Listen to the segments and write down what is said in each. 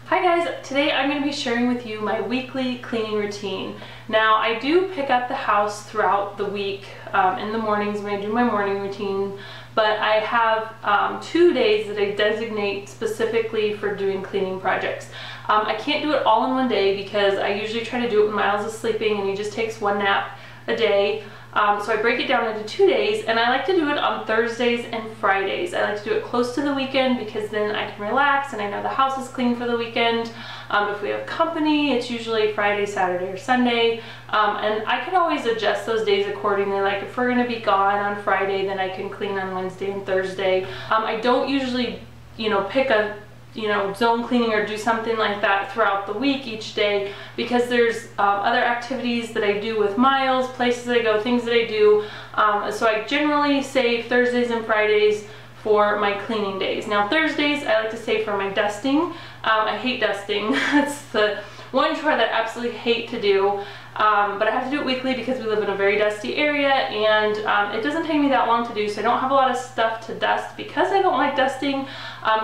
Hi guys, today I'm going to be sharing with you my weekly cleaning routine. Now I do pick up the house throughout the week in the mornings when I do my morning routine, but I have 2 days that I designate specifically for doing cleaning projects. I can't do it all in one day because I usually try to do it when Miles is sleeping and he just takes one nap a day. So I break it down into 2 days, and I like to do it on Thursdays and Fridays. I like to do it close to the weekend because then I can relax and I know the house is clean for the weekend. If we have company, it's usually Friday, Saturday, or Sunday. And I can always adjust those days accordingly. Like if we're going to be gone on Friday, then I can clean on Wednesday and Thursday. I don't usually, pick a zone cleaning or do something like that throughout the week each day because there's other activities that I do with Miles, places that I go, things that I do. So I generally save Thursdays and Fridays for my cleaning days. Now Thursdays I like to save for my dusting. I hate dusting. That's the one chore that I absolutely hate to do. But I have to do it weekly because we live in a very dusty area, and it doesn't take me that long to do, so I don't have a lot of stuff to dust because I don't like dusting.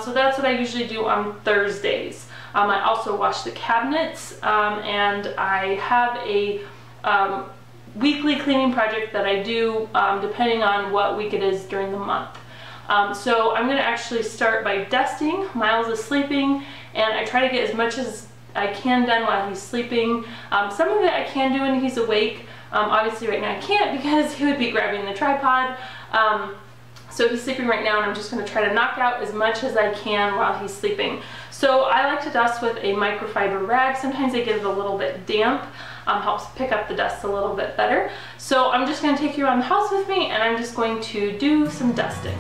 So that's what I usually do on Thursdays. I also wash the cabinets, and I have a weekly cleaning project that I do depending on what week it is during the month. So I'm going to actually start by dusting. Miles is sleeping, and I try to get as much as I can done while he's sleeping. Some of it I can do when he's awake. Obviously right now I can't because he would be grabbing the tripod. So he's sleeping right now, and I'm just going to try to knock out as much as I can while he's sleeping. So I like to dust with a microfiber rag. Sometimes I get it a little bit damp. Helps pick up the dust a little bit better. So I'm just going to take you around the house with me, and I'm just going to do some dusting.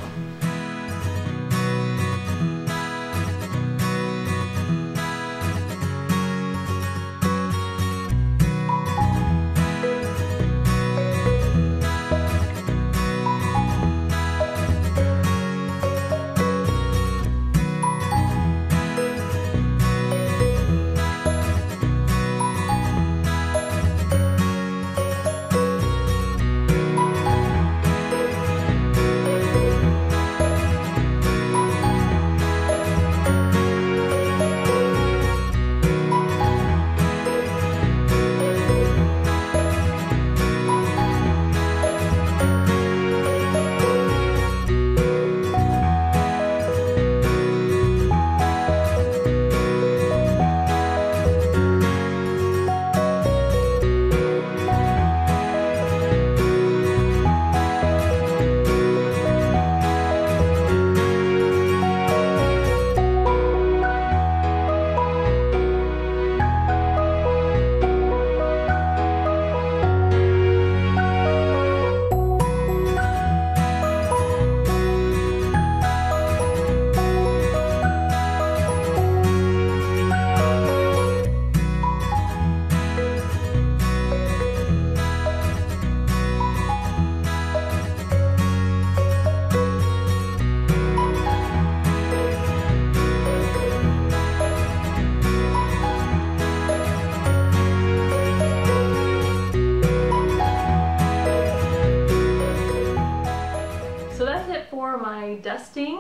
My dusting,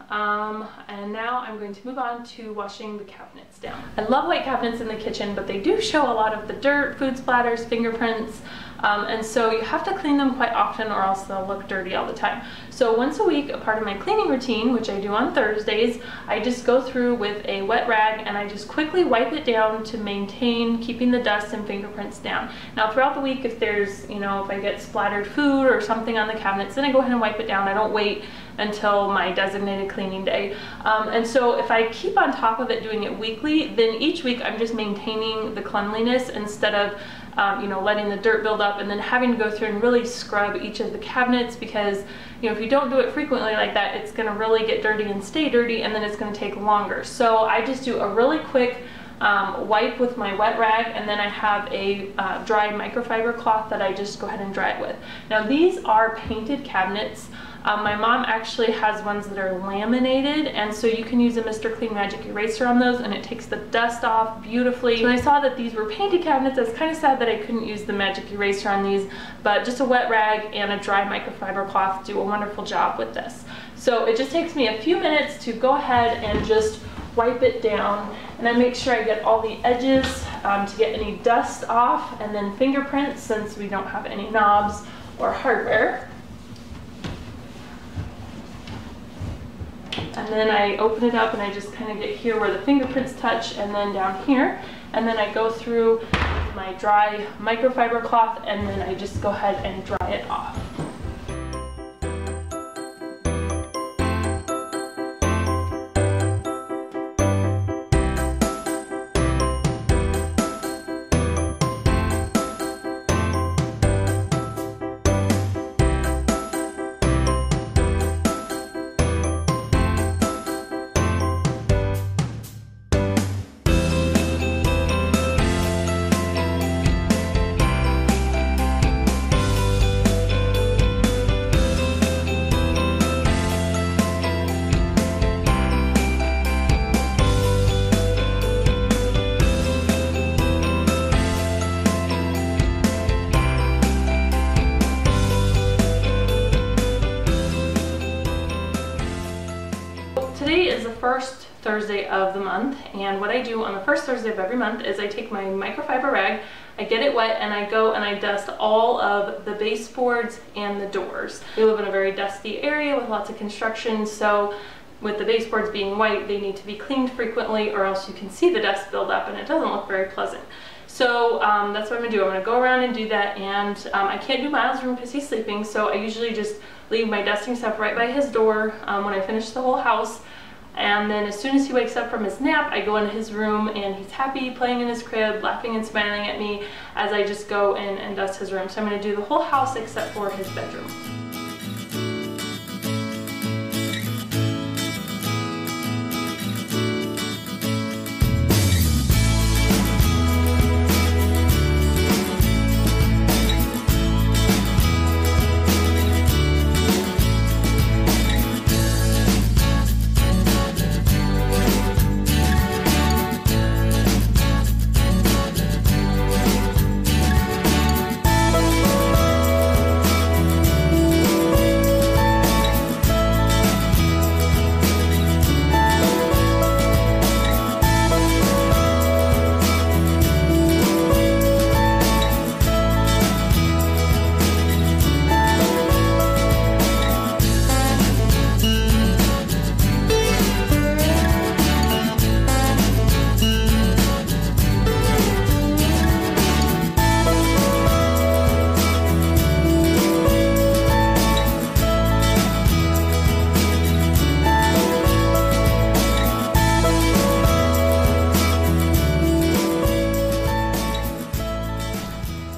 and now I'm going to move on to washing the cabinets down. I love white cabinets in the kitchen, but they do show a lot of the dirt, food splatters, fingerprints, and so you have to clean them quite often or else they'll look dirty all the time. So once a week, a part of my cleaning routine, which I do on Thursdays, I just go through with a wet rag and I just quickly wipe it down to maintain keeping the dust and fingerprints down. Now throughout the week, if there's, if I get splattered food or something on the cabinets, then I go ahead and wipe it down. I don't wait until my designated cleaning day. And so if I keep on top of it doing it weekly, then each week I'm just maintaining the cleanliness instead of letting the dirt build up and then having to go through and really scrub each of the cabinets, because if you don't do it frequently like that, it's going to really get dirty and stay dirty, and then it's going to take longer. So I just do a really quick wipe with my wet rag, and then I have a dry microfiber cloth that I just go ahead and dry it with. Now these are painted cabinets. My mom actually has ones that are laminated, and so you can use a Mr. Clean Magic eraser on those and it takes the dust off beautifully. So when I saw that these were painted cabinets, I was kind of sad that I couldn't use the magic eraser on these, but just a wet rag and a dry microfiber cloth do a wonderful job with this. So it just takes me a few minutes to go ahead and just wipe it down, and I make sure I get all the edges to get any dust off, and then fingerprints since we don't have any knobs or hardware. And then I open it up and I just kind of get here where the fingerprints touch, and then down here, and then I go through my dry microfiber cloth, and then I just go ahead and dry it off. Today is the first Thursday of the month, and what I do on the first Thursday of every month is I take my microfiber rag, I get it wet, and I go and I dust all of the baseboards and the doors. We live in a very dusty area with lots of construction, so with the baseboards being white, they need to be cleaned frequently, or else you can see the dust build up and it doesn't look very pleasant. So that's what I'm gonna do. I'm gonna go around and do that, and I can't do Miles' room because he's sleeping, so I usually just leave my dusting stuff right by his door when I finish the whole house. And then as soon as he wakes up from his nap, I go into his room and he's happy playing in his crib, laughing and smiling at me as I just go in and dust his room. So I'm going to do the whole house except for his bedroom.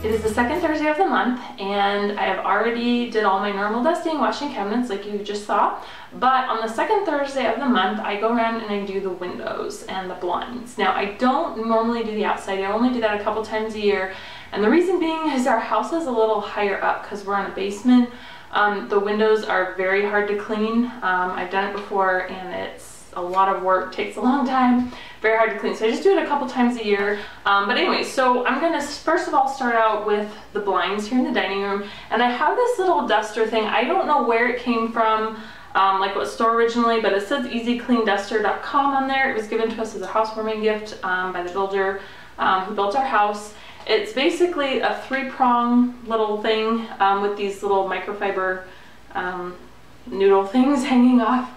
It is the second Thursday of the month, and I have already did all my normal dusting, washing cabinets like you just saw. But on the second Thursday of the month, I go around and I do the windows and the blinds. Now, I don't normally do the outside. I only do that a couple times a year. And the reason being is our house is a little higher up because we're in a basement. The windows are very hard to clean. I've done it before, and it's a lot of work, takes a long time, very hard to clean. So I just do it a couple times a year. But anyway, so I'm gonna first of all start out with the blinds here in the dining room. And I have this little duster thing. I don't know where it came from, like what store originally, but it says easycleanduster.com on there. It was given to us as a housewarming gift by the builder who built our house. It's basically a 3-prong little thing with these little microfiber noodle things hanging off.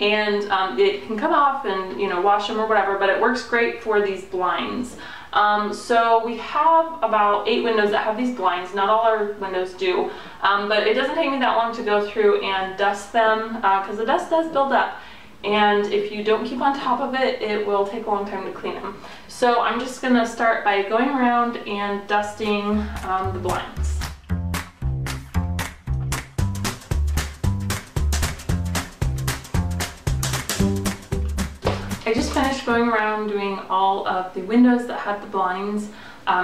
And it can come off and, you know, wash them or whatever, but it works great for these blinds. So we have about 8 windows that have these blinds. Not all our windows do, but it doesn't take me that long to go through and dust them because the dust does build up. And if you don't keep on top of it, it will take a long time to clean them. So I'm just gonna start by going around and dusting the blinds. I just finished going around doing all of the windows that had the blinds,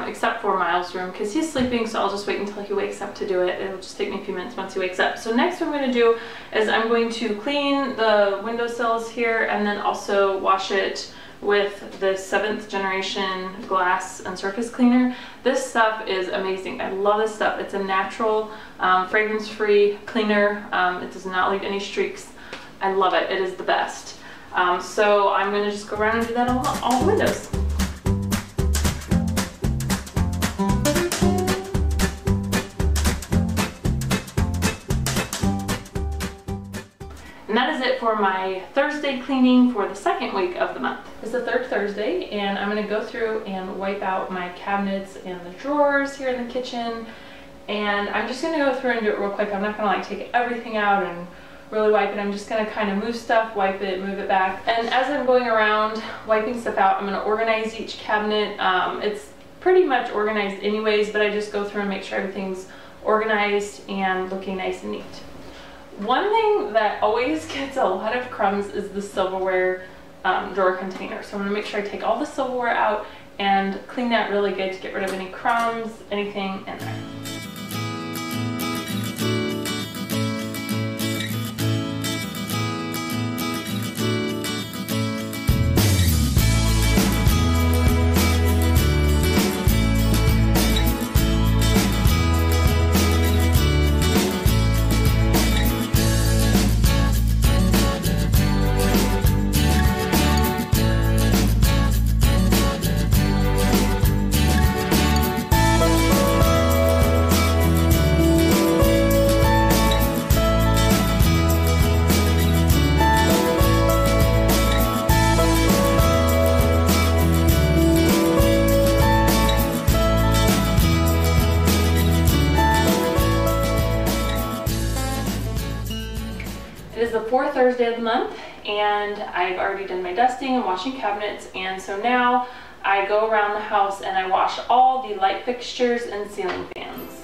except for Miles' room because he's sleeping, so I'll just wait until he wakes up to do it. It'll just take me a few minutes once he wakes up. So next what I'm going to do is I'm going to clean the windowsills here and then also wash it with the 7th generation glass and surface cleaner. This stuff is amazing. I love this stuff. It's a natural, fragrance-free cleaner. It does not leave any streaks. I love it. It is the best. So I'm going to just go around and do that on all the windows. And that is it for my Thursday cleaning for the second week of the month. It's the third Thursday, and I'm going to go through and wipe out my cabinets and the drawers here in the kitchen. And I'm just going to go through and do it real quick. I'm not going to like take everything out and really wipe it. I'm just going to kind of move stuff, wipe it, move it back. And as I'm going around wiping stuff out, I'm going to organize each cabinet. It's pretty much organized anyways, but I just go through and make sure everything's organized and looking nice and neat. One thing that always gets a lot of crumbs is the silverware drawer container. So I'm going to make sure I take all the silverware out and clean that really good to get rid of any crumbs, anything in there. It is the fourth Thursday of the month, and I've already done my dusting and washing cabinets, and so now I go around the house and I wash all the light fixtures and ceiling fans.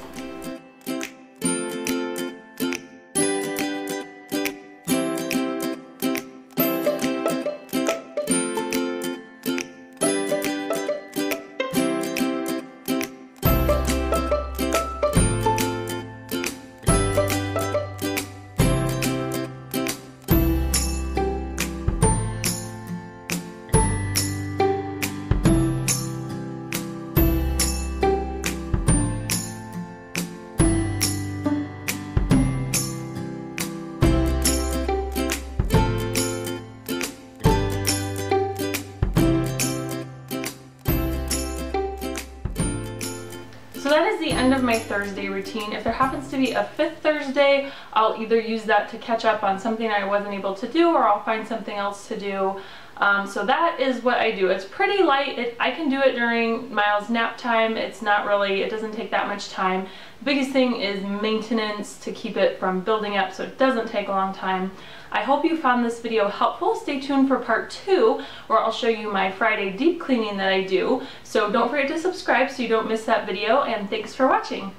So that is the end of my Thursday routine. If there happens to be a fifth Thursday, I'll either use that to catch up on something I wasn't able to do, or I'll find something else to do. So that is what I do. It's pretty light. I can do it during Miles' nap time. It doesn't take that much time. The biggest thing is maintenance to keep it from building up so it doesn't take a long time. I hope you found this video helpful. Stay tuned for part 2, where I'll show you my Friday deep cleaning that I do. So don't forget to subscribe so you don't miss that video, and thanks for watching.